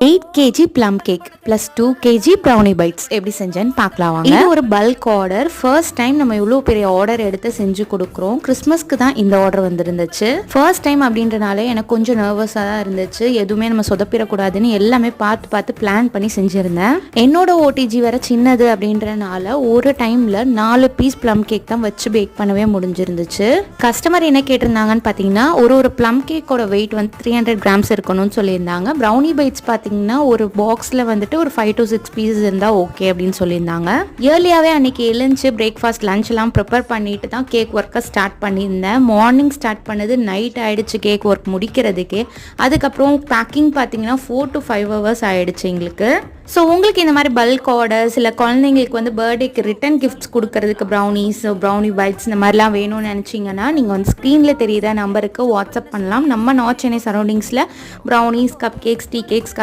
8 kg plum cake plus 2 kg brownie bites எப்படி செஞ்சேன்னு பார்க்கலாம் வாங்க. இது ஒரு பல்க் ஆர்டர். ஃபர்ஸ்ட் டைம் நம்ம இவ்வளோ பெரிய ஆர்டர் எடுத்து செஞ்சு கொடுக்குறோம். கிறிஸ்மஸ்க்கு தான் இந்த ஆர்டர் வந்துருந்துச்சு. ஃபர்ஸ்ட் டைம் அப்படின்றனால எனக்கு கொஞ்சம் நர்வஸாக தான் இருந்துச்சு. எதுவுமே நம்ம சொதப்பிடக்கூடாதுன்னு எல்லாமே பார்த்து பிளான் பண்ணி செஞ்சுருந்தேன். என்னோட ஓடிஜி வேற சின்னது அப்படின்றனால ஒரு டைமில் 4 பீஸ் ப்ளம் கேக் தான் வச்சு பேக் பண்ணவே முடிஞ்சிருந்துச்சு. கஸ்டமர் என்ன கேட்டிருந்தாங்கன்னு பார்த்தீங்கன்னா ஒரு ப்ளம் கேக்கோட வெயிட் வந்து 300 கிராம்ஸ் இருக்கணும்னு சொல்லியிருந்தாங்க. ப்ரௌனி பைட்ஸ் பார்த்தீங்கன்னா ஒரு பாக்ஸில் வந்துட்டு ஒரு 5 to 6 பீசஸ் இருந்தால் ஓகே அப்படின்னு சொல்லியிருந்தாங்க. இயர்லியாகவே அன்றைக்கி எழுந்துச்சு பிரேக்ஃபாஸ்ட் லஞ்ச்லாம் ப்ரிப்பேர் பண்ணிட்டு தான் கேக் ஒர்க்கை ஸ்டார்ட் பண்ணியிருந்தேன். மார்னிங் ஸ்டார்ட் பண்ணது நைட் ஆகிடுச்சு கேக் ஒர்க் முடிக்கிறதுக்கே. அதுக்கப்புறம் பேக்கிங் பார்த்தீங்கன்னா 4 to 5 hours ஆகிடுச்சு எங்களுக்கு. ஸோ உங்களுக்கு இந்த மாதிரி பல்க் ஆர்டர்ஸ் இல்லை குழந்தைங்களுக்கு வந்து பர்த்டேக்கு ரிட்டன் கிஃப்ட்ஸ் கொடுக்கறதுக்கு ப்ரௌனிஸ் ப்ரௌனி பைட்ஸ் இந்த மாதிரிலாம் வேணும்னு நினச்சிங்கன்னா நீங்கள் வந்து ஸ்க்ரீனில் தெரியுற நம்பருக்கு வாட்ஸ்அப் பண்ணலாம். நம்ம நார்த் சென்னை சரௌண்டிங்ஸில் brownies cupcakes tea cakes